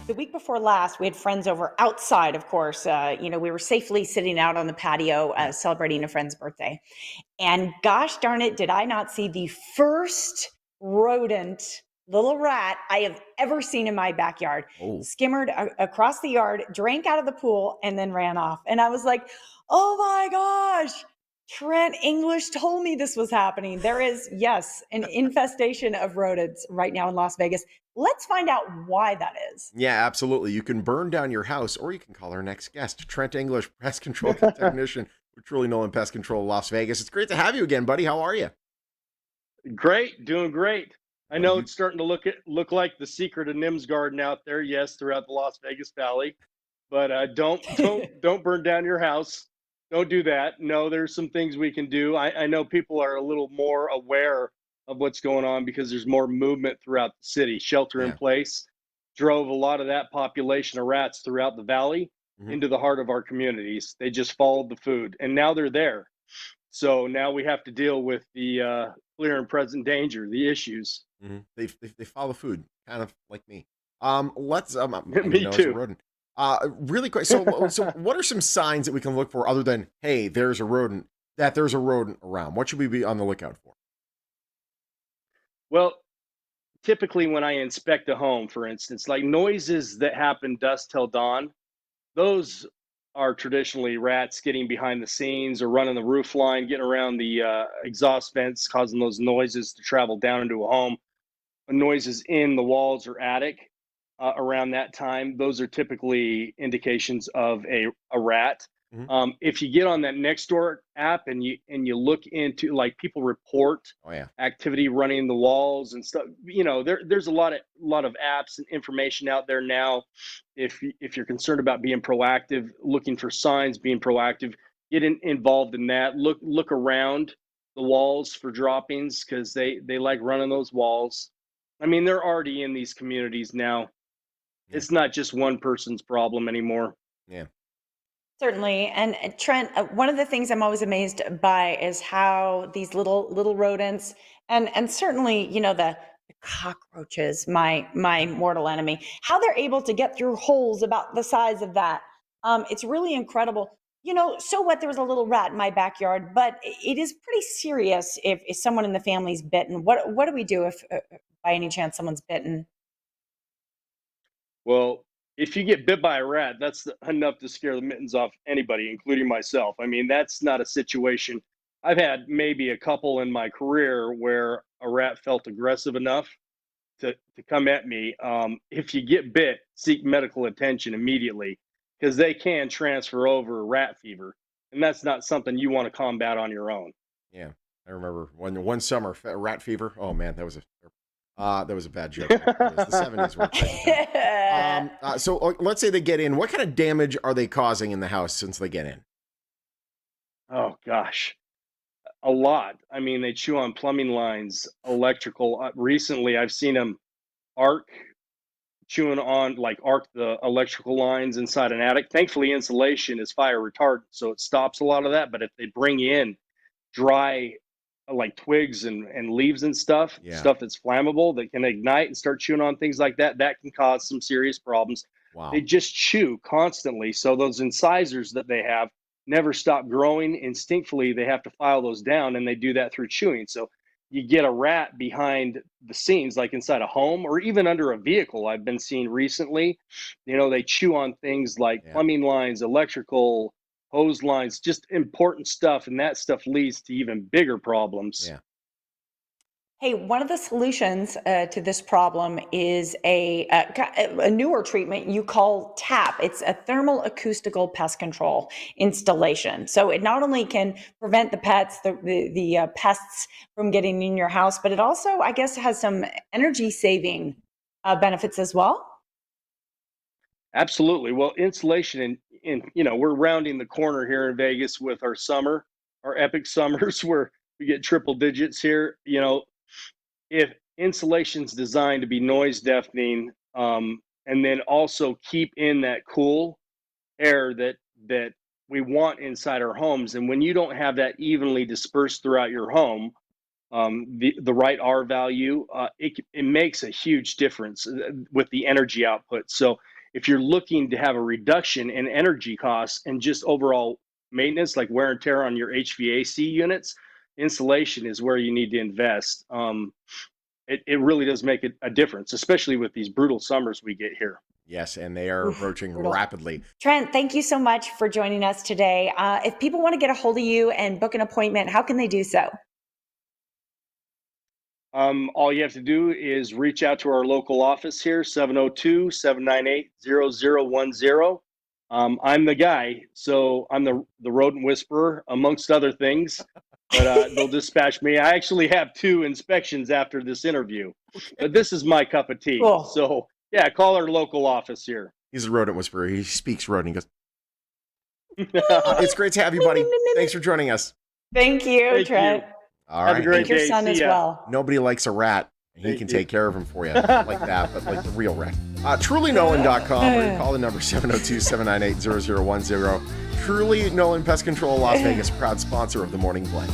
the week before last, we had friends over outside, of course. We were safely sitting out on the patio Yeah. celebrating a friend's birthday. And gosh darn it, did I not see the first rodent, little rat, I have ever seen in my backyard. Oh, Skimmered across the yard, drank out of the pool, and then ran off. And I was like, oh my gosh, Trent English told me this was happening. There is, yes, an infestation of rodents right now in Las Vegas. Let's find out why that is. yeah, absolutely. You can burn down your house, or you can call our next guest, Trent English, pest control technician with Truly Nolan Pest Control, Las Vegas. It's great to have you again, buddy. How are you? Great, doing great. I Well, know you it's starting to look like the secret of Nim's Garden out there, yes, throughout the Las Vegas Valley. But don't burn down your house. Don't do that. No, there's some things we can do. I know people are a little more aware of what's going on because there's more movement throughout the city. Shelter in yeah. place drove a lot of that population of rats throughout the valley hmm into the heart of our communities. They just followed the food, and now they're there. So now we have to deal with the clear and present danger, the issues. they follow food, kind of like me. Let's I even Me know as a too. rodent. Really quick. So what are some signs that we can look for other than hey, there's a rodent, that there's a rodent around? What should we be on the lookout for? Well, typically when I inspect a home, for instance, like noises that happen dusk till dawn, those are traditionally rats getting behind the scenes or running the roof line, getting around the exhaust vents, causing those noises to travel down into a home. Noises in the walls or attic around that time, those are typically indications of a rat. hmm If you get on that Nextdoor app and you look into, like, people report Oh yeah. activity running the walls and stuff, there's a lot of apps and information out there now. If you're concerned about being proactive, looking for signs, being proactive, involved in that. Look around the walls for droppings because they like running those walls. I mean, they're already in these communities now. Yeah. It's not just one person's problem anymore. Yeah. Certainly. And Trent, one of the things I'm always amazed by is how these little rodents and certainly, the cockroaches, my mortal enemy, how they're able to get through holes about the size of that. It's really incredible. So what? There was a little rat in my backyard, but it is pretty serious if someone in the family's bitten. What do we do if by any chance someone's bitten? Well, if you get bit by a rat, that's enough to scare the mittens off anybody, including myself. I mean, that's not a situation. I've had maybe a couple in my career where a rat felt aggressive enough to come at me. If you get bit, seek medical attention immediately because they can transfer over rat fever, and that's not something you want to combat on your own. Yeah. I remember when one summer rat fever. Oh man, that was a bad joke. There. It is. The 70s were a crazy time. So let's say they get in. What kind of damage are they causing in the house since they get in? Oh gosh, a lot. I mean, they chew on plumbing lines, electrical. Recently, I've seen them arc chewing on, like, arc the electrical lines inside an attic. Thankfully, insulation is fire retardant, so it stops a lot of that. But if they bring in dry, like twigs and leaves and stuff, Yeah. stuff that's flammable that can ignite and start chewing on things like that, that can cause some serious problems. They Wow. just chew constantly. So those incisors that they have never stop growing. Instinctively, they have to file those down, and they do that through chewing. So you get a rat behind the scenes, like inside a home or even under a vehicle. I've been seeing recently, they chew on things like Yeah. plumbing lines, electrical, hose lines, just important stuff, and that stuff leads to even bigger problems. Yeah. Hey, one of the solutions to this problem is a newer treatment you call TAP. It's a thermal acoustical pest control installation. So it not only can prevent the pets, the pests from getting in your house, but it also, I guess, has some energy saving benefits as well. Absolutely. Well, insulation in we're rounding the corner here in Vegas with our summer, our epic summers where we get triple digits here. If insulation's designed to be noise deafening, and then also keep in that cool air that we want inside our homes, and when you don't have that evenly dispersed throughout your home, the right R value, it makes a huge difference with the energy output. So if you're looking to have a reduction in energy costs and just overall maintenance, like wear and tear on your HVAC units, insulation is where you need to invest. It really does make a difference, especially with these brutal summers we get here. Yes, and they are Oof, approaching brutal. rapidly. Trent, thank you so much for joining us today. If people want to get a hold of you and book an appointment, how can they do so? All you have to do is reach out to our local office here, 702-798-0010. I'm the guy, so I'm the rodent whisperer, amongst other things. But they'll dispatch me. I actually have 2 inspections after this interview, but this is my cup of tea. Cool. So yeah, call our local office here. He's a rodent whisperer. He speaks rodent. He goes, it's great to have you, buddy. Thanks for joining us. Thank you, Thank Trent. you. All Have a right. great Thank your day. son See as ya. well. Nobody likes a rat. He Thank can you. take care of him for you. Not like that, but like the real rat. TrulyNolan.com or call the number 702-798-0010. Truly Nolan Pest Control Las Vegas, proud sponsor of the Morning Blend.